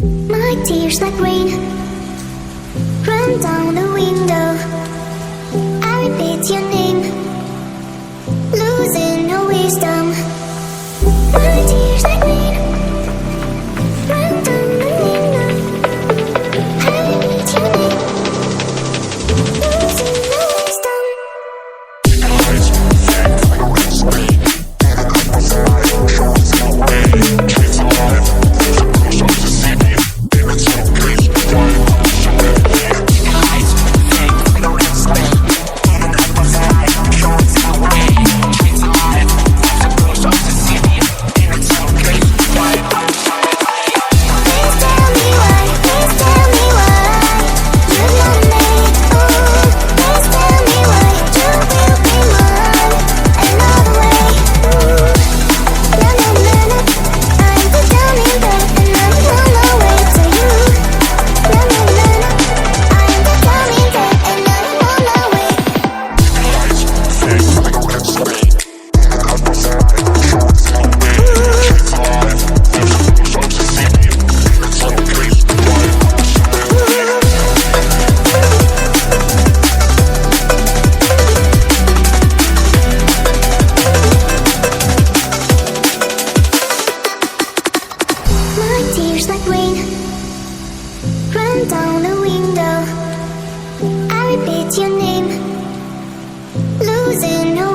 My tears like rain run down the window. I repeat your name, losing no wisdom. My tears like rain run down the window. I repeat your name, losing no wisdom. Tears like rain run down the window. I repeat your name, losing no